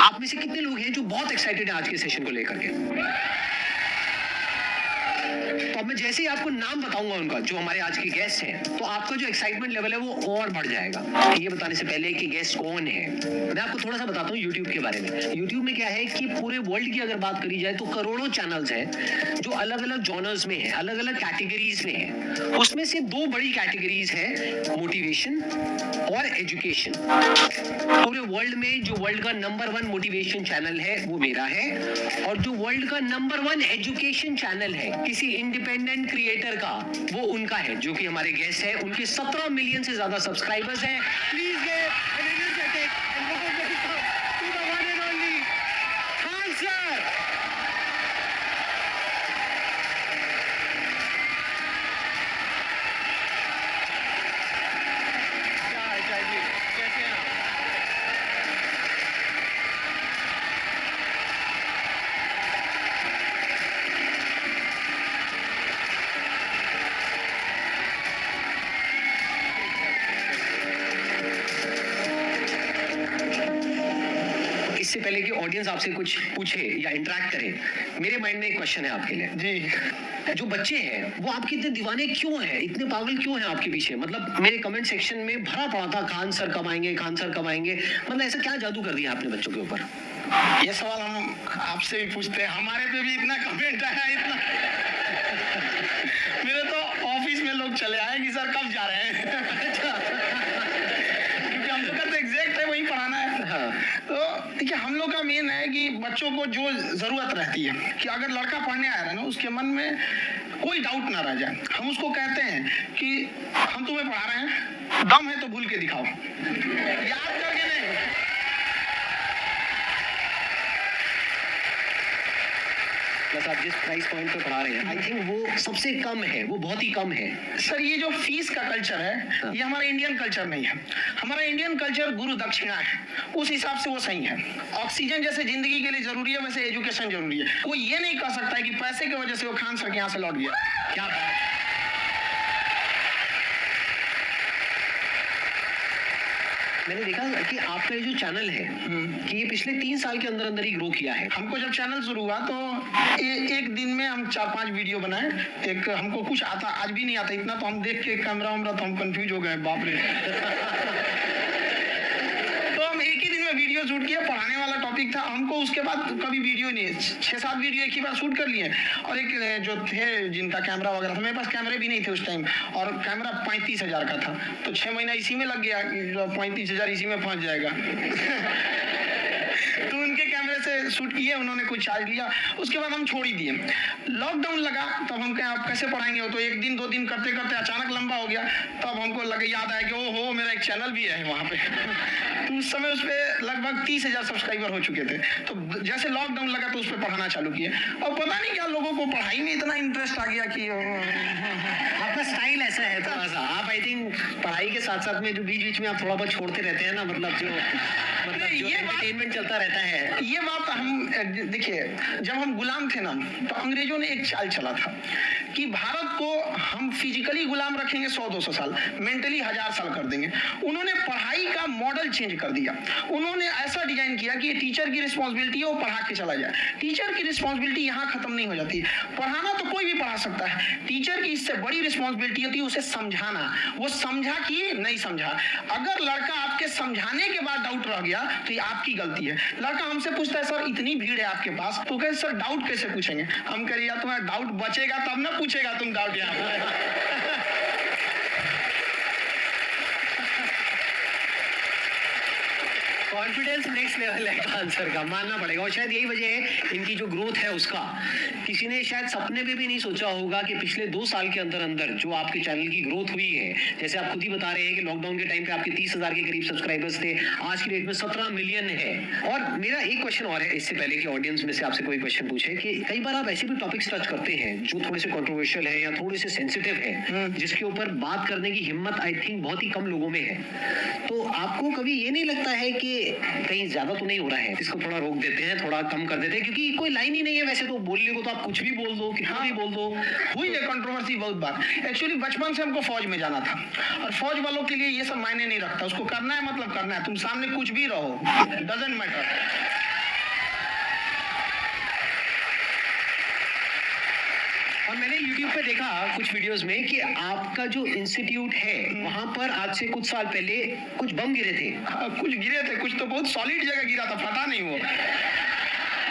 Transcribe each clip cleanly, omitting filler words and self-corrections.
आप में से कितने लोग हैं जो बहुत एक्साइटेड है आज के सेशन को लेकर के? तो अब मैं जैसे ही आपको नाम बताऊंगा उनका, जो हमारे आज के गेस्ट हैं, तो आपका जो एक्साइटमेंट लेवल है वो और बढ़ जाएगा। ये बताने से पहले कि गेस्ट कौन है, मैं आपको थोड़ा सा बताता हूँ यूट्यूब के बारे में। यूट्यूब में क्या है कि पूरे वर्ल्ड की अगर बात करी जाए तो करोड़ों चैनल्स हैं जो अलग अलग जॉनर्स में है, अलग अलग कैटेगरीज में है। उसमें से दो बड़ी कैटेगरीज है, मोटिवेशन और एजुकेशन। पूरे वर्ल्ड में जो वर्ल्ड का नंबर 1 मोटिवेशन चैनल है वो मेरा है, और जो वर्ल्ड का नंबर 1 एजुकेशन चैनल है किसी इंडिपेंडेंट क्रिएटर का, वो उनका है, जो कि हमारे गेस्ट है। उनके 17 मिलियन से ज्यादा सब्सक्राइबर्स हैं। Please give an energetic and welcome to the one and only Khan sir. क्या हाल चाल जी, कैसे हैं आप? इससे पहले कि ऑडियंस आपसे कुछ पूछे या इंटरेक्ट करे, मेरे माइंड में एक क्वेश्चन है आपके लिए जी। जो बच्चे हैं वो आपके इतने दीवाने क्यों हैं, इतने पागल क्यों हैं आपके पीछे? मतलब मेरे कमेंट सेक्शन में भरा पड़ा था, खान सर कब आएंगे, खान सर कब आएंगे। मतलब ऐसा क्या जादू कर दिया आपने बच्चों के ऊपर? ये सवाल हम आपसे भी पूछते हैं, हमारे पे भी इतना कमेंट आया, इतना मेरे तो ऑफिस में लोग चले आए कि सर कब जा रहे हैं। क्योंकि हम लोग का तो एग्जैक्ट है, वही पढ़ाना है। हाँ। तो देखिए, हम लोग का मेन है कि बच्चों को जो जरूरत रहती है, कि अगर लड़का पढ़ने आ रहा है ना, उसके मन में कोई डाउट ना रह जाए। हम उसको कहते हैं कि हम तुम्हें पढ़ा रहे हैं, दम है तो भूल के दिखाओ, याद करके नहीं। बस आप जिस प्राइस पॉइंट पे पढ़ा रहे हैं, आई थिंक वो सबसे कम है, वो बहुत ही कम है। सर, ये जो फीस का कल्चर है, ये हमारा इंडियन कल्चर नहीं है। हमारा इंडियन कल्चर गुरु दक्षिणा है, उस हिसाब से वो सही है। ऑक्सीजन जैसे जिंदगी के लिए जरूरी है, वैसे एजुकेशन जरूरी है। कोई ये नहीं कह सकता है कि पैसे की वजह से वो खान सर के यहाँ से लौट गया। क्या बात है। मैंने देखा कि आपका ये जो चैनल है कि ये पिछले 3 साल के अंदर अंदर ही ग्रो किया है। हमको जब चैनल शुरू हुआ तो एक दिन में हम 4-5 वीडियो बनाए। एक हमको कुछ आता, आज भी नहीं आता इतना, तो हम देख के कैमरा वैमरा तो हम कंफ्यूज हो गए, बाप रे। तो हम एक ही दिन में वीडियो शूट किया, पढ़ाने वाला टॉपिक था। हमको उसके बाद कभी वीडियो नहीं, 6-7 वीडियो एक ही बार शूट कर लिए। और एक जो थे जिनका कैमरा वगैरह था, मेरे पास कैमरे भी नहीं थे उस टाइम, और कैमरा 35,000 का था, तो 6 महीना इसी में लग गया, 35,000 इसी में फंस जाएगा। तो उनके कैमरे से शूट किए, उन्होंने कुछ चार्ज लिया, उसके बाद हम छोड़ ही दिए। लॉकडाउन लगा, तब हम कहें आप कैसे पढ़ाएंगे, वो तो 1 दिन 2 दिन करते करते अचानक लंबा हो गया। तब हमको लगे, याद आया कि ओहो, मेरा एक चैनल भी है वहाँ पे। तो उस समय उस पर लगभग 30,000 सब्सक्राइबर हो चुके थे। तो जैसे लॉकडाउन लगा तो उस पर पढ़ाना चालू किए, और पता नहीं क्या लोगों को पढ़ाई में इतना इंटरेस्ट आ गया कि आपका स्टाइल ऐसा है थोड़ा सा, आप आई थिंक पढ़ाई के साथ साथ में जो बीच बीच में आप थोड़ा बहुत छोड़ते रहते हैं ना, मतलब जो ये एंटरटेनमेंट चलता रहता है। ये बात हम देखिए, जब हम गुलाम थे ना, तो अंग्रेजों ने एक चाल चला था कि भारत को हम फिजिकली गुलाम रखेंगे 100-200 साल, मेंटली 1000 साल कर देंगे। उन्होंने पढ़ाई का मॉडल चेंज कर दिया। उन्होंने ऐसा डिजाइन किया कि टीचर की रिस्पॉन्सिबिलिटी है वो पढ़ा के चला जाए। टीचर की रिस्पॉन्सिबिलिटी यहाँ खत्म नहीं हो जाती। पढ़ाना तो कोई भी पढ़ा सकता है, टीचर की इससे बड़ी रिस्पॉन्सिबिलिटी होती है उसे समझाना। वो समझा कि नहीं समझा। अगर लड़का आपके समझाने के बाद डाउट रह गया तो ये आपकी गलती है। लड़का हमसे पूछता है, सर इतनी भीड़ है आपके पास, तो कहे सर डाउट कैसे पूछेंगे? हम कह रहे यार, तुम्हारा डाउट बचेगा तब ना पूछेगा तुम डाउट यहाँ पे। कॉन्फिडेंस नेक्स्ट लेवल है आंसर का, मानना पड़ेगा। और शायद यही वजह है इनकी जो ग्रोथ है उसका। किसी ने शायद सपने में भी नहीं सोचा होगा कि पिछले 2 साल के अंदर अंदर जो आपके चैनल की ग्रोथ हुई है, जैसे आप खुद ही बता रहे हैं कि लॉकडाउन के टाइम पे आपके 30,000 के करीब सब्सक्राइबर्स थे, आज की डेट में 17 मिलियन है। और मेरा एक क्वेश्चन और है, इससे पहले कि ऑडियंस में से आपसे कोई क्वेश्चन पूछे, कि कई बार आप ऐसे भी टॉपिक्स टच करते हैं जो थोड़े से कंट्रोवर्शियल है या थोड़े से सेंसिटिव है, जिसके ऊपर बात करने की हिम्मत आई थिंक बहुत ही कम लोगों में है। तो आपको कभी ये नहीं लगता है कि कहीं ज्यादा तो नहीं हो रहा है, इसको थोड़ा रोक देते हैं, थोड़ा कम कर देते हैं, क्योंकि कोई लाइन ही नहीं है वैसे तो बोलने को, तो आप कुछ भी बोल दो, कितना भी बोल दो। हुई है कंट्रोवर्सी बहुत बार। एक्चुअली बचपन से हमको फौज में जाना था, और फौज वालों के लिए ये सब मायने नहीं रखता। उसको करना है मतलब करना है, तुम सामने कुछ भी रहो, डजंट मैटर। अब मैंने YouTube पे देखा कुछ वीडियोस में कि आपका जो इंस्टीट्यूट है वहां पर आज से कुछ साल पहले कुछ बम गिरे थे। हाँ, कुछ गिरे थे, कुछ तो बहुत सॉलिड जगह गिरा था, फटा नहीं वो।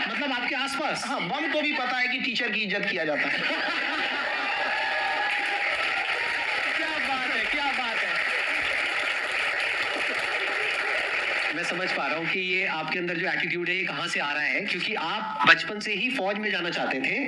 मतलब आपके आसपास? हाँ, बम को भी पता है कि टीचर की इज्जत किया जाता है। क्या बात है, क्या बात है। मैं समझ पा रहा हूँ कि ये आपके अंदर जो एटीट्यूड है ये कहाँ से आ रहा है, क्योंकि आप बचपन से ही फौज में जाना चाहते थे,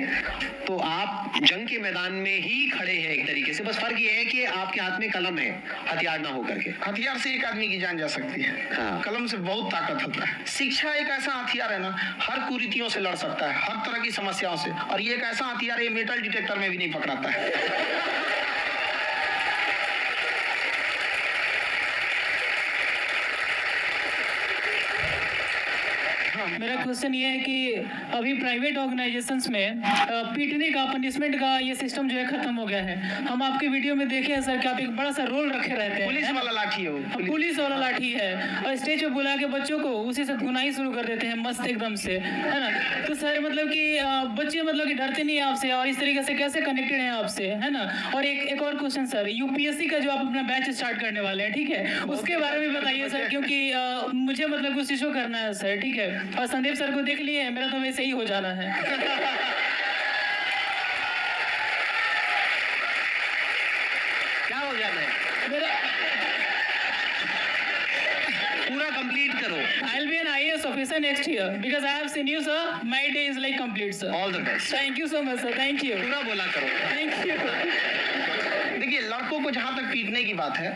तो आप जंग के मैदान में ही खड़े हैं एक तरीके से। बस फर्क ये है कि आपके हाथ में कलम है, हथियार ना होकर के। हथियार से एक आदमी की जान जा सकती है, हाँ। कलम से बहुत ताकत होता है। शिक्षा एक ऐसा हथियार है ना, हर कुरीतियों से लड़ सकता है, हर तरह की समस्याओं से। और ये एक ऐसा हथियार है, मेटल डिटेक्टर में भी नहीं पकड़ाता है। मेरा क्वेश्चन ये है कि अभी प्राइवेट ऑर्गेनाइजेशंस में पीटने का, पनिशमेंट का ये सिस्टम जो है खत्म हो गया है। हम आपके वीडियो में देखे हैं सर कि आप एक बड़ा सा रोल रखे रहते हैं। पुलिस वाला लाठी है वो, पुलिस वाला लाठी है, और स्टेज पे बुला के बच्चों को उसी से धुनाई शुरू कर देते हैं मस्त एकदम से, है ना। तो सर मतलब कि बच्चे मतलब कि डरते नहीं है आपसे, और इस तरीके से कैसे कनेक्टेड हैं आपसे, है ना। और एक और क्वेश्चन सर, यूपीएससी का जो आप अपना बैच स्टार्ट करने वाले हैं, ठीक है, उसके बारे में बताइए सर, क्योंकि मुझे मतलब कुछ इशू करना है सर, ठीक है। और संदीप सर को देख लिए, मेरा तो वैसे ही हो जाना है। क्या हो जाना है? मेरा पूरा कंप्लीट करो। I'll be an IAS officer next year because I have seen you sir. My day is like complete sir. All the best. Thank you so much sir. Thank you. पूरा बोला करो। Thank you. देखिए, लड़कों को जहां तक पीटने की बात है,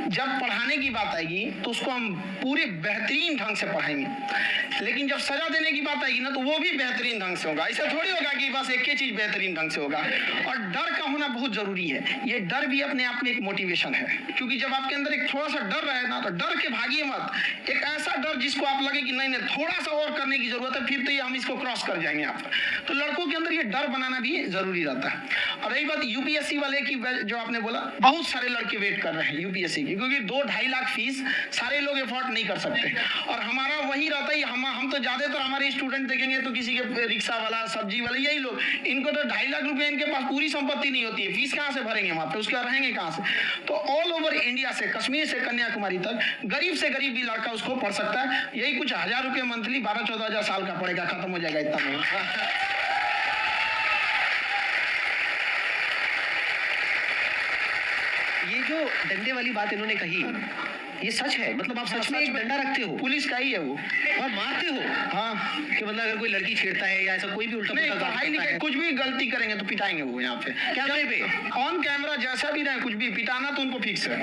जब पढ़ाने की बात आएगी तो उसको हम पूरे बेहतरीन ढंग से पढ़ाएंगे। लेकिन जब सजा देने की बात आएगी ना, तो वो भी बेहतरीन ढंग से होगा। ऐसा थोड़ी होगा कि बस एक ही चीज बेहतरीन ढंग से होगा। और डर का होना बहुत जरूरी है। ये डर भी अपने आप में एक मोटिवेशन है, क्योंकि जब आपके अंदर एक थोड़ा सा डर रहे ना, तो डर के भागिए मत। एक ऐसा डर जिसको आप लगे कि नहीं नहीं थोड़ा सा और करने की जरूरत है, फिर तो ये हम इसको क्रॉस कर जाएंगे आप। तो लड़कों के अंदर ये डर बनाना भी जरूरी रहता है। और रही बात यूपीएससी वाले की, जो आपने बोला, बहुत सारे लड़के वेट कर रहे हैं यूपीएससी की, क्योंकि 2-2.5 लाख फीस सारे लोग एफोर्ड नहीं कर सकते। और हमारा वही रहता है, हम तो ज्यादातर हमारे स्टूडेंट देखेंगे तो किसी के रिक्शा वाला, सब्जी वाला, यही लोग, इनको तो 2.5 लाख रुपए इनके पास पूरी संपत्ति नहीं होती है, फीस कहाँ से भरेंगे वहां पे, उसके बाद रहेंगे कहाँ से। तो ऑल ओवर इंडिया से, कश्मीर से कन्याकुमारी तक, गरीब से गरीब भी लड़का उसको पढ़ सकता है। यही कुछ 1000 रुपए मंथली, 12-14 हजार साल का पड़ेगा, खत्म हो जाएगा इतना में। ये जो डंडे वाली बात इन्होंने कही, ये सच है? मतलब आप सच में एक डंडा रखते हो? पुलिस का ही है वो। और मारते हो? हाँ, कि मतलब अगर कोई लड़की छेड़ता है या ऐसा कोई भी उल्टा नहीं, पुल्टा काम पढ़ाई करता लिखाई है, कुछ भी गलती करेंगे तो पिटाएंगे वो यहाँ पे। कैमरे पे? ऑन कैमरा जैसा भी रहे, कुछ भी पिटाना तो उनको फिक्स है।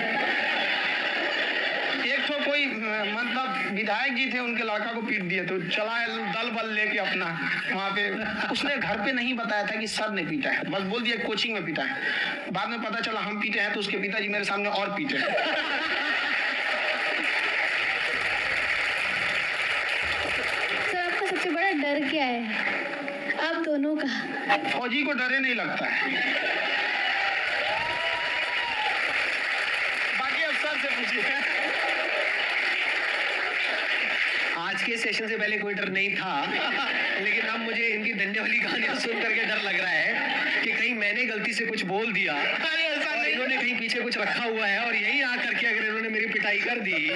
एक तो कोई मतलब विधायक जी थे, उनके लड़का को पीट दिए, तो चला है दल बल लेके अपना वहाँ पे। उसने घर पे नहीं बताया था कि सर ने पीटा है, बस बोल दिया कोचिंग में पीटा है। बाद में पता चला हम पीटे हैं, तो उसके पिताजी मेरे सामने और पीटे। सर आपका सबसे बड़ा डर क्या है, आप दोनों का? फौजी को डरे नहीं लगता है। बाकी अफसर से पूछिए। आज के सेशन से पहले कोई डर नहीं था, लेकिन अब मुझे इनकी डंडे वाली कहानियां सुन करके डर लग रहा है कि कहीं मैंने गलती से कुछ बोल दिया, और इन्होंने कहीं पीछे कुछ रखा हुआ है, और यही आकर के अगर इन्होंने मेरी पिटाई कर दी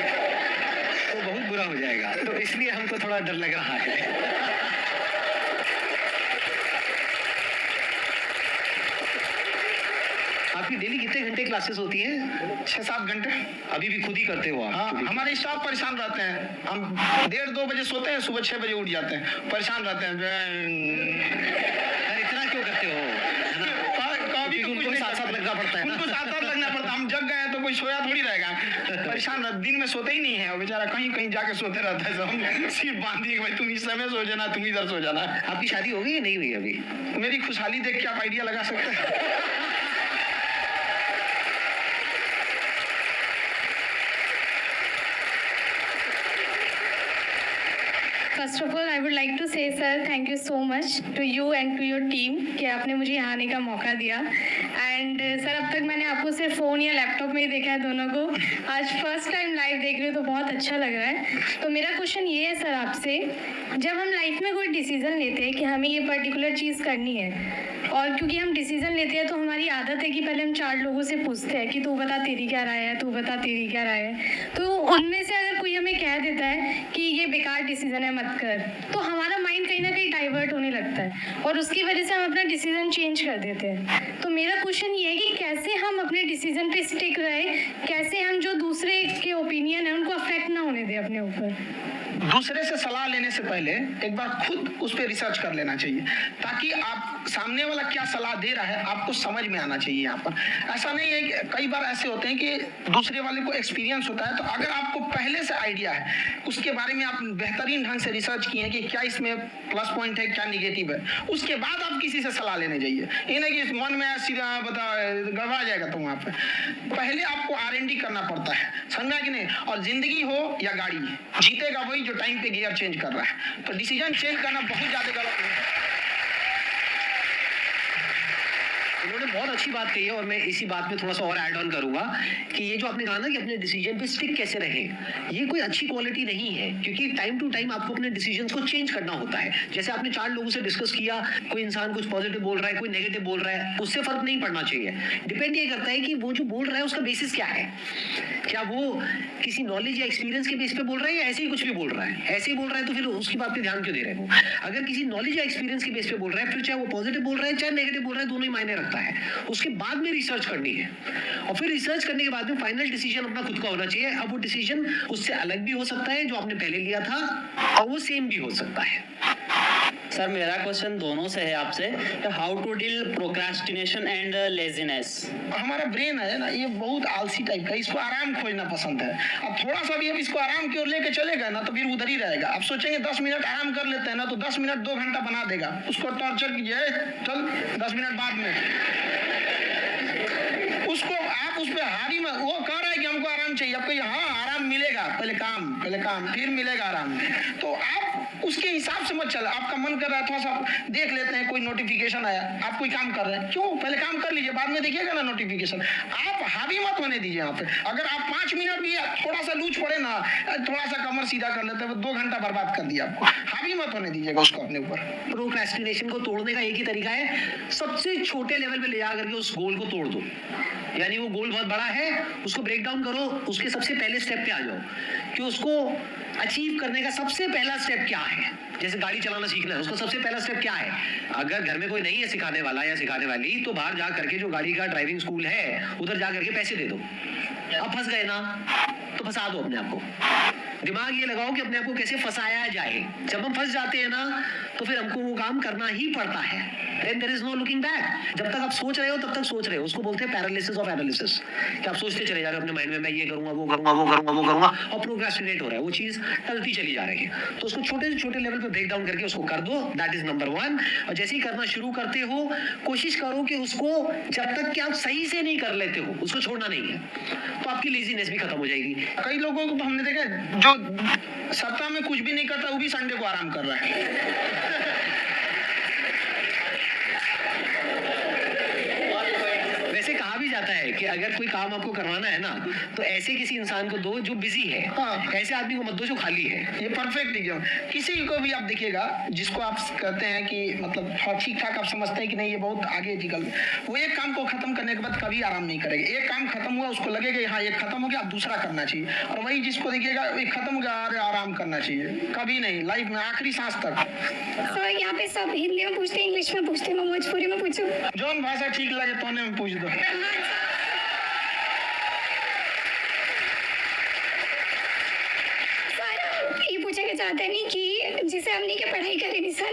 तो बहुत बुरा हो जाएगा। तो इसलिए हमको थोड़ा डर लग रहा है। आपकी डेली कितने घंटे क्लासेस होती हैं? 6-7 घंटे। अभी भी खुद ही करते हो आप? हाँ, हमारे स्टाफ परेशान रहते हैं। हम 1:30-2 बजे सोते हैं, सुबह 6 बजे उठ जाते हैं, परेशान रहते हैं। यार इतना क्यों करते हो? है ना? कभी क्योंकि उनको साथ-साथ लगना पड़ता है ना। उनको साथ-साथ लगना पड़ता है। हम जग गए हैं तो कोई सोया थोड़ी रहेगा, परेशान रहते, दिन में सोते ही नहीं है, और बेचारा कहीं कहीं जाके सोते रहता है। हम सिर्फ बांध दिए कि भाई तुम इस समय सो जाना, तुम इधर सो जाना। आपकी शादी हो गई या नहीं हुई अभी? मेरी खुशहाली देख के आप आइडिया लगा सकते हैं। First of all I would like to say sir thank you so much to you and to your team कि आपने मुझे यहाँ आने का मौका दिया। एंड सर अब तक मैंने आपको सिर्फ फ़ोन या लैपटॉप में ही देखा है दोनों को, आज फर्स्ट टाइम लाइव देख रही हूँ तो बहुत अच्छा लग रहा है। तो मेरा क्वेश्चन ये है सर आपसे, जब हम लाइफ में कोई डिसीज़न लेते हैं कि हमें ये पर्टिकुलर चीज़ करनी है, और क्योंकि हम डिसीजन लेते हैं तो हमारी आदत है कि पहले हम 4 लोगों से पूछते हैं कि तू बता तेरी क्या राय है, तू बता तेरी क्या राय है। तो उनमें से अगर कोई हमें कह देता है कि ये बेकार डिसीजन है मत कर, तो हमारा माइंड कहीं ना कहीं डाइवर्ट होने लगता है और उसकी वजह से हम अपना डिसीजन चेंज कर देते हैं। तो मेरा क्वेश्चन ये है कि कैसे हम अपने डिसीजन पे स्टिक रहे, कैसे हम जो दूसरे के ओपिनियन है उनको अफेक्ट ना होने दें अपने ऊपर। दूसरे से सलाह लेने से पहले एक बार खुद उस पर रिसर्च कर लेना चाहिए, ताकि आप सामने वाला क्या सलाह दे रहा है आपको समझ में आना चाहिए। यहाँ पर ऐसा नहीं है कि कई बार ऐसे होते हैं कि दूसरे वाले को एक्सपीरियंस होता है, तो अगर आपको पहले से आइडिया है, उसके बारे में आप बेहतरीन ढंग से रिसर्च किए कि क्या इसमें प्लस पॉइंट है क्या निगेटिव है, उसके बाद आप किसी से सलाह लेने जाइए। ये नहीं कि मन में सीधा बता गड़बड़ा जाएगा। तो वहाँ पर पहले आपको R&D करना पड़ता है, समझा कि नहीं। और जिंदगी हो या गाड़ी, जीतेगा वही जो टाइम पे गियर चेंज कर रहा है। तो डिसीजन चेंज करना बहुत ज्यादा गलत है। उन्होंने बहुत अच्छी बात कही है और मैं इसी बात में थोड़ा सा और ऐड ऑन करूंगा कि ये जो आपने कहा ना कि अपने डिसीजन पे स्टिक कैसे रहे, ये कोई अच्छी क्वालिटी नहीं है, क्योंकि टाइम टू टाइम आपको अपने डिसीजंस को चेंज करना होता है। जैसे आपने 4 लोगों से डिस्कस किया, कोई इंसान कुछ पॉजिटिव बोल रहा है, कोई नेगेटिव बोल रहा है, उससे फर्क नहीं पड़ना चाहिए। डिपेंड ये करता है कि वो जो बोल रहा है उसका बेसिस क्या है, क्या वो किसी नॉलेज या एक्सपीरियंस के बेस पे बोल रहा है या ऐसे ही कुछ भी बोल रहा है। ऐसे ही बोल रहा है तो फिर उसकी बात पे ध्यान क्यों दे रहे हो। अगर किसी नॉलेज या एक्सपीरियंस के बेस पे बोल रहा है, फिर चाहे वो पॉजिटिव बोल रहा है चाहे नेगेटिव बोल रहा है, दोनों ही मायने रखता है। उसके बाद में रिसर्च करनी है और फिर रिसर्च करने के बाद में फाइनल डिसीजन अपना खुद का होना चाहिए। अब वो डिसीजन उससे अलग भी हो सकता है जो आपने पहले लिया था, और वो सेम भी हो सकता है। सर मेरा क्वेश्चन दोनों से है आपसे, how to deal procrastination and laziness. हमारा ब्रेन है ना, ये बहुत आलसी टाइप का, इसको आराम खोजना पसंद है। अब थोड़ा सा भी अब इसको आराम की ओर लेके चलेगा ना तो फिर उधर ही रहेगा। आप सोचेंगे 10 मिनट आराम कर लेते हैं ना, तो 10 मिनट 2 घंटा बना देगा। उसको टॉर्चर कीजिए, चल 10 मिनट बाद में, उसको आप उस पर हावी में, वो कह रहा है कि हमको आराम चाहिए, आपको हाँ आराम मिलेगा, पहले काम फिर मिलेगा आराम। तो आप उसके हिसाब से मत चला। आपका मन कर रहा है थोड़ा सा देख लेते हैं, कोई नोटिफिकेशन आया, आप कोई काम कर रहे हैं, क्यों पहले काम कर लीजिए, बाद में देखिएगा ना नोटिफिकेशन। आप हावी मत होने दीजिए यहाँ पे। अगर आप 5 मिनट भी थोड़ा सा लूज पड़े ना, थोड़ा सा कमर सीधा कर लेते हैं, 2 घंटा बर्बाद कर दिया आपको। हावी मत होने दीजिएगा उसको अपने ऊपर। प्रोक्रेस्टिनेशन को तोड़ने का एक ही तरीका है, सबसे छोटे लेवल पे ले जा करके उस गोल को तोड़ दो। यानी वो गोल बहुत बड़ा है, उसको ब्रेक डाउन करो, उसके सबसे पहले स्टेप पे आ जाओ कि उसको अचीव करने का सबसे पहला स्टेप क्या है। जैसे गाड़ी चलाना सीखना है, उसका सबसे पहला स्टेप क्या है। अगर घर में कोई नहीं है सिखाने वाला या सिखाने वाली, तो बाहर जा करके जो गाड़ी का ड्राइविंग स्कूल है उधर जा करके पैसे दे दो। अब फंस गए ना तो फंसा दो अपने आप को। दिमाग ये लगाओ कि अपने आप को कैसे फंसाया जाए। जब हम फंस जाते हैं ना तो फिर हमको वो काम करना ही पड़ता है। Then there is no looking back। जब तक आप सोच रहे हो तब तक सोच रहे हो, उसको बोलते हैं पैरालिसिस ऑफ एनालिसिस, कि आप सोचते चले जा रहे हो अपने माइंड में, मैं ये करूंगा वो करूंगा वो करूंगा वो करूंगा, और प्रोक्रेस्टिनेट हो रहा है, वो चीज टलती चली जा रही है। तो उसको छोटे से छोटे लेवल पे ब्रेक डाउन करके उसको कर दो, दैट इज नंबर 1। और जैसे ही करना शुरू करते हो, कोशिश करो कि उसको जब तक कि आप सही से नहीं कर लेते हो उसको छोड़ना नहीं है, तो आपकी लेजीनेस भी खत्म हो जाएगी। कई लोगों को हमने देखा जो सप्ताह में कुछ भी नहीं करता, वो भी संडे को आराम कर रहा है। वैसे कहा भी जाता है कि अगर कोई काम आपको करवाना है ना तो ऐसे किसी इंसान को दो जो बिजी है, हाँ। ऐसे आदमी को मत दो जो खाली है। ये परफेक्ट एग्जाम। किसी को भी आप देखिएगा जिसको आप कहते हैं कि मतलब ठीक ठाक आप समझते हैं कि नहीं ये बहुत आगे निकल, वो एक काम को खत्म करने के बाद कभी आराम नहीं करेगा। एक काम खत्म हुआ उसको लगेगा हाँ ये खत्म हो गया, अब दूसरा करना चाहिए। और वही जिसको देखिएगा एक खत्म हो गया, अरे आराम करना चाहिए, कभी नहीं, लाइफ में आखिरी सांस तक। सर यहाँ पे सब हिंदी में पूछते, इंग्लिश में पूछते, मैं भोजपुरी में पूछूं? जौन भाषा ठीक लगे तो में पूछ दो। ये पूछना चाहते नहीं कि जिसे हमने के पढ़ाई करी थी सर,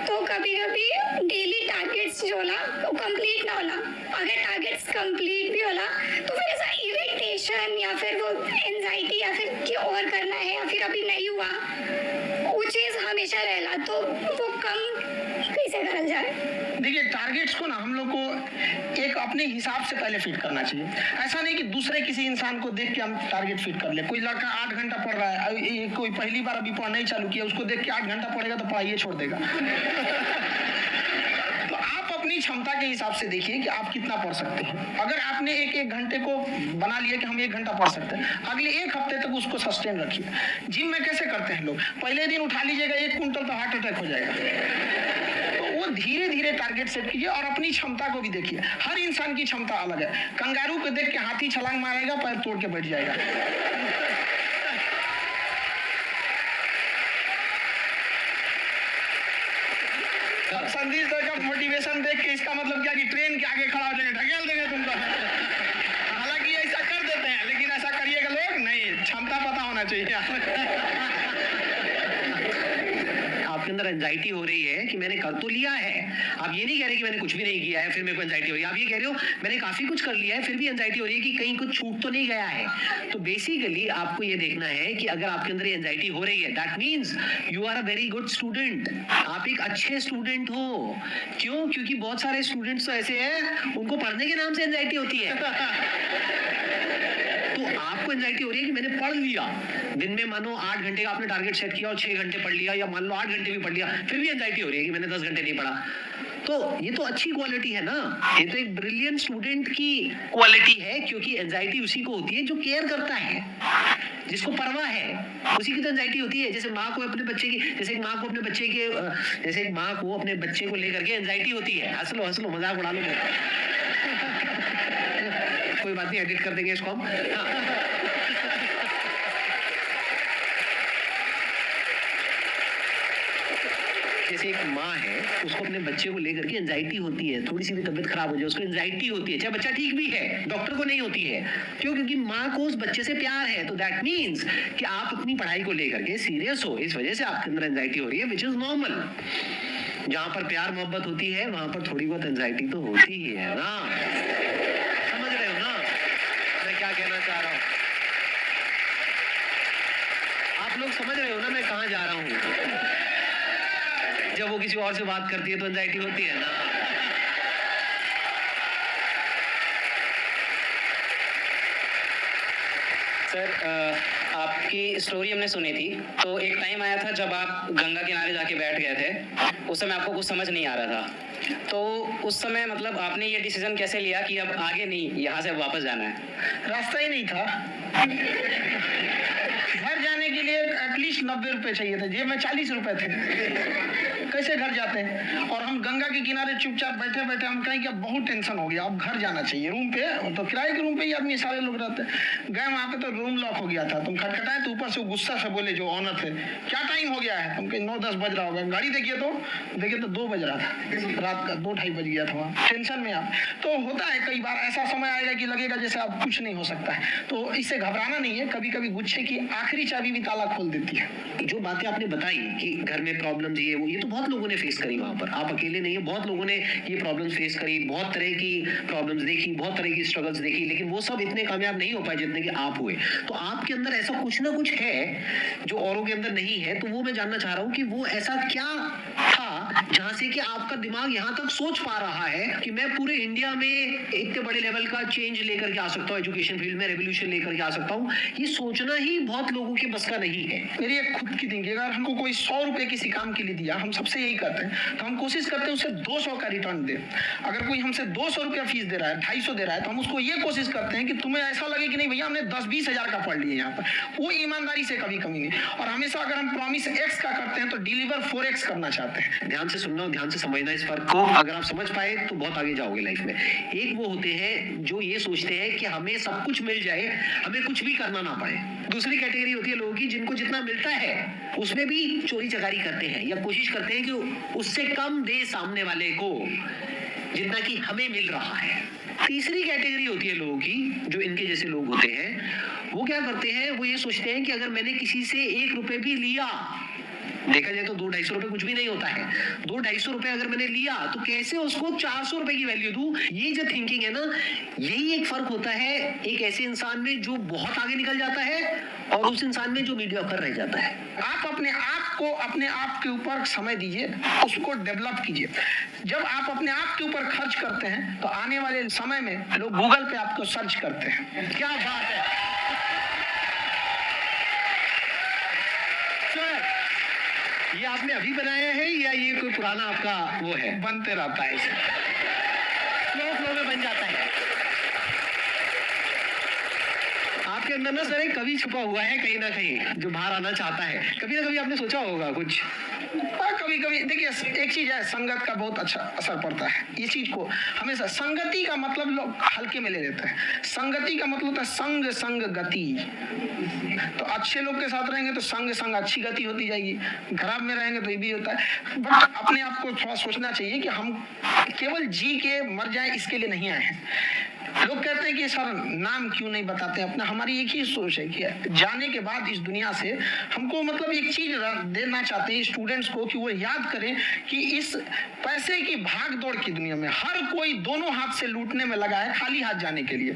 तो कभी कभी डेली टारगेट्स जो होला वो कंप्लीट ना होला। अगर टारगेट्स कंप्लीट भी होला तो फिर ऐसा इरिटेशन या फिर वो एंजाइटी या फिर कि और करना है या फिर अभी नहीं हुआ, वो चीज़ हमेशा रहेला। तो वो कम कैसे करल जाए? देखिए टारगेट्स को ना हम लोग को एक अपने हिसाब से पहले फिट करना चाहिए। ऐसा नहीं कि दूसरे किसी इंसान को देख के हम टारगेट फिट कर ले। कोई लड़का 8 घंटा पढ़ रहा है, कोई पहली बार अभी पढ़ना ही चालू किया, उसको देख के 8 घंटा पढ़ेगा तो पढ़ाइए छोड़ देगा। तो आप अपनी क्षमता के हिसाब से देखिए कि आप कितना पढ़ सकते हैं। अगर आपने एक घंटे को बना लिया कि हम 1 घंटा पढ़ सकते हैं, अगले 1 हफ्ते तक उसको सस्टेन रखिए। जिम में कैसे करते हैं लोग, पहले दिन उठा लीजिएगा 1 कुंटल तो हार्ट अटैक हो जाएगा। वो धीरे धीरे टारगेट सेट कीजिए और अपनी क्षमता को भी देखिए। हर इंसान की क्षमता अलग है। कंगारू को देख के हाथी छलांग मारेगा, पैर तोड़ के बैठ जाएगा। अब संदीप सर का मोटिवेशन देख के इसका मतलब क्या कि ट्रेन के आगे खड़ा हो जाएगा, ढकेल देंगे तुमको। हालांकि ऐसा कर देते हैं, लेकिन ऐसा करिएगा लोग नहीं, क्षमता पता होना चाहिए। आपके अंदर एंजाइटी हो रही है कि मैंने कर तो लिया है। आप ये नहीं कह रहे कि मैंने कुछ भी नहीं किया है फिर मेरे को एंजाइटी हो रही है। आप ये कह रहे हो मैंने काफी कुछ कर लिया है फिर भी एंजाइटी हो रही है कि कहीं कुछ छूट तो नहीं गया है। तो बेसिकली आपको ये देखना है कि अगर आपके अंदर एंजाइटी हो रही है that means you are a very good student. आप एक अच्छे स्टूडेंट हो। क्यों? क्योंकि बहुत सारे स्टूडेंट्स तो ऐसे हैं उनको पढ़ने के नाम से एंजाइटी होती है। तो आपको एंजाइटी हो रही है कि मैंने पढ़ लिया, दिन में मानो 8 घंटे का आपने टारगेट सेट किया और 6 घंटे पढ़ लिया, या मान लो 8 घंटे भी पढ़ लिया, फिर भी एंजाइटी हो रही है कि मैंने 10 घंटे नहीं पढ़ा। तो ये तो अच्छी क्वालिटी है ना, ये तो एक ब्रिलियंट स्टूडेंट की क्वालिटी है। क्योंकि एंजाइटी उसी को होती है जो केयर करता है, जिसको परवाह है, उसी की तो एंजाइटी होती है। जैसे माँ को अपने बच्चे की, जैसे एक माँ को अपने बच्चे को लेकर के एंजाइटी होती है। हंस लो मजाक उड़ा लो। कोई बात नहीं, एडिट कर देंगे इसको हम। जैसे एक माँ है, उसको अपने बच्चे को लेकर के एंजाइटी होती है, थोड़ी सी भी तबीयत खराब हो जाए उसको एंजाइटी होती है, चाहे बच्चा ठीक भी है, डॉक्टर को नहीं होती है। क्यों? क्योंकि माँ को उस बच्चे से प्यार है। तो दैट मीन्स कि आप अपनी पढ़ाई को लेकर के सीरियस हो, इस वजह से आपके अंदर एंजाइटी हो रही है, विच इज नॉर्मल। जहां पर प्यार मोहब्बत होती है वहां पर थोड़ी बहुत एंजाइटी तो होती ही है ना। समझ रहे हो ना मैं क्या कहना चाह रहा हूँ? आप लोग समझ रहे हो ना मैं कहाँ जा रहा हूँ? जब वो किसी और से बात करती है तो एंजाइटी होती है ना। सर आपकी स्टोरी हमने सुनी थी, तो एक टाइम आया था जब आप गंगा किनारे जाके बैठ गए थे। उस समय आपको कुछ समझ नहीं आ रहा था, तो उस समय मतलब आपने ये डिसीजन कैसे लिया कि अब आगे नहीं, यहाँ से वापस जाना है? रास्ता ही नहीं था। घर जाने के लिए एटलीस्ट 90 रुपए चाहिए थे, जेब में 40 रुपए थे। कैसे घर जाते हैं? और हम गंगा के किनारे चुपचाप बैठे बैठे हम कहें कि अब बहुत टेंशन हो गया, अब घर जाना चाहिए। रूम पे, तो किराए के रूम पे ही आदमी सारे लोग रहते हैं। गए वहाँ पे तो रूम लॉक हो गया था। तुम खटखटाए तो ऊपर से गुस्सा से बोले जो ऑनर थे, क्या टाइम हो गया है? तुम कहीं 9-10 बज रहा होगा। गाड़ी देखिए तो 2 बज रहा था, रात का 2-2:30 बज गया था वहाँ। टेंशन में आप तो होता है, कई बार ऐसा समय आएगा कि लगेगा जैसे अब कुछ नहीं हो सकता है। तो इससे घबराना नहीं है। कभी कभी गुच्छे की आखिरी चाबी भी ताला खोल देती है। जो बातें आपने बताई कि घर में प्रॉब्लम ये वो, ये तो बहुत लोगों ने फेस करी वहां पर। आप अकेले नहीं है, बहुत लोगों ने ये प्रॉब्लम्स फेस करी, बहुत तरह की प्रॉब्लम्स देखी, बहुत तरह की स्ट्रगल्स देखी, लेकिन वो सब इतने कामयाब नहीं हो पाए जितने कि आप हुए। तो आपके अंदर ऐसा कुछ ना कुछ है जो औरों के अंदर नहीं है। तो वो मैं जानना चाह रहा हूँ कि वो ऐसा क्या था जहां से कि आपका दिमाग यहाँ तक सोच पा रहा है कि मैं पूरे इंडिया में इतने बड़े लेवल का चेंज लेकर के आ सकता हूँ, एजुकेशन फील्ड में रेवोल्यूशन लेकर के आ सकता हूँ। ये सोचना ही बहुत लोगों के बस का नहीं है। मेरी एक खुद की थिंकिंग, अगर हमको कोई 100 रुपए किसी काम के लिए दिया, हम सबसे यही करते हैं, तो हम कोशिश करते हैं उसे 200 का रिटर्न दे। अगर कोई हमसे 200 रुपया फीस दे रहा है, 250 दे रहा है, तो हम उसको ये कोशिश करते हैं कि तुम्हें ऐसा लगे कि नहीं भैया हमने 10-20 हजार का पढ़ लिया यहाँ पर। वो ईमानदारी से कभी कमी नहीं। और हमेशा अगर हम प्रॉमिस X का करते हैं तो डिलीवर 4X करना चाहते हैं। ध्यान से सुनना, ध्यान से समझना इस फर्क को। अगर आप समझ पाए तो बहुत आगे जाओगे लाइफ में। एक वो होते हैं जो ये सोचते हैं कि हमें सब कुछ मिल जाए, हमें कुछ भी करना ना पड़े। दूसरी कैटेगरी होती है लोगों की जिनको जितना मिलता है उसमें भी चोरी चकारी करते हैं या कोशिश करते हैं कि उससे कम दे सामने वाले को जितना कि हमें मिल रहा है। तीसरी कैटेगरी होती है लोगों की जो इनके जैसे लोग होते हैं। वो क्या करते हैं, वो ये सोचते हैं कि अगर मैंने किसी से 1 रुपए भी लिया, देखा जाए तो 200-250 रुपए कुछ भी नहीं होता है। 200-250 रुपए अगर मैंने लिया तो कैसे उसको 400 रुपए की वैल्यू दूं। ये जो थिंकिंग है ना, यही एक फर्क होता है एक ऐसे इंसान में जो बहुत आगे निकल जाता है और उस इंसान में जो मीडियोकर रह जाता है। आप अपने आप के ऊपर समय दीजिए, उसको डेवलप कीजिए। जब आप अपने आप के ऊपर खर्च करते हैं तो आने वाले समय में लोग गूगल पे आपको सर्च करते हैं। क्या बात है सर, ये आपने अभी बनाया है या ये कोई पुराना आपका वो है? बनते रहता है इसे, फ्लो में बन जाता है। आपके अंदर ना सर एक कवि छुपा हुआ है कहीं ना कहीं जो बाहर आना चाहता है। कभी ना कभी आपने सोचा होगा कुछ? कभी कभी देखिए, एक चीज है, संगत का बहुत अच्छा असर पड़ता है। इस चीज को हमेशा, संगति का मतलब लोग हल्के में ले लेते हैं। संगति का मतलब होता है संग संग गति। तो अच्छे लोग के साथ रहेंगे तो संग संग अच्छी गति होती जाएगी, खराब में रहेंगे तो ये भी होता है। बट अपने आप को थोड़ा सोचना चाहिए कि हम केवल जी के मर जाए इसके लिए नहीं आए हैं। लोग कहते हैं कि सर नाम क्यों नहीं बताते अपना। हमारी एक ही सोच है कि जाने के बाद इस दुनिया से हमको मतलब एक चीज देना चाहते हैं स्टूडेंट्स को, कि वो याद करें कि इस पैसे की भाग दौड़ की दुनिया में हर कोई दोनों हाथ से लूटने में लगा है, खाली हाथ जाने के लिए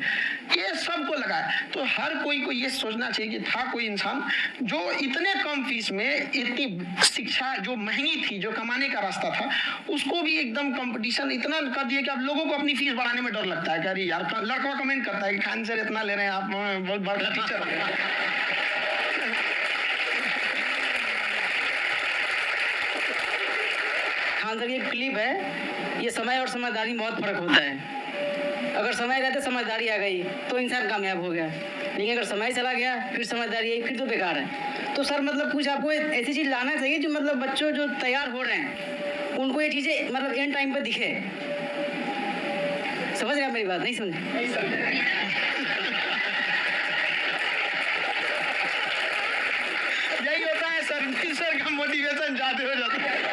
ये सबको लगा है। तो हर कोई को ये सोचना चाहिए कि था कोई इंसान जो इतने कम फीस में इतनी शिक्षा जो महंगी थी, जो कमाने का रास्ता था, उसको भी एकदम कंपटीशन इतना कर दिया कि अब लोगों को अपनी फीस बढ़ाने में डर लगता है। अरे यार, लड़का कमेंट करता है कि खान सर इतना ले रहे हैं, आप बहुत बड़ा टीचर हो। खान सर, ये क्लिप है, ये समय और समझदारी में बहुत फर्क होता है। अगर समय रहते समझदारी आ गई तो इंसान कामयाब हो गया, लेकिन अगर समय चला गया फिर समझदारी आई, फिर तो बेकार है। तो सर मतलब कुछ आपको ऐसी चीज़ लाना चाहिए जो मतलब बच्चों जो तैयार हो रहे हैं उनको ये चीज़ें मतलब एंड टाइम पर दिखे। समझ रहे आप मेरी बात? नहीं समझ? यही होता है सर, सर का मोटिवेशन ज्यादा हो जाता है।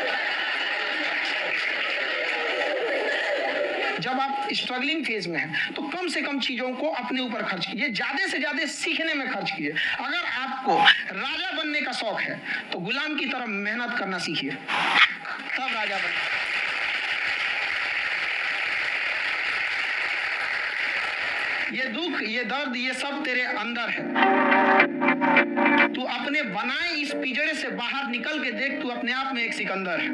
जब आप स्ट्रगलिंग फेज में हैं तो कम से कम चीजों को अपने ऊपर खर्च कीजिए, ज्यादा से ज्यादा सीखने में खर्च कीजिए। अगर आपको राजा बनने का शौक है तो गुलाम की तरह मेहनत करना सीखिए, तब राजा बने। ये दुख, ये दर्द, ये सब तेरे अंदर है। तू अपने बनाए इस पिंजरे से बाहर निकल के देख, तू अपने आप में एक सिकंदर है।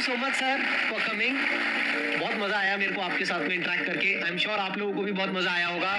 So much sir for coming. बहुत मजा आया मेरे को आपके साथ में इंटरेक्ट करके। आई एम श्योर आप लोगों को भी बहुत मजा आया होगा।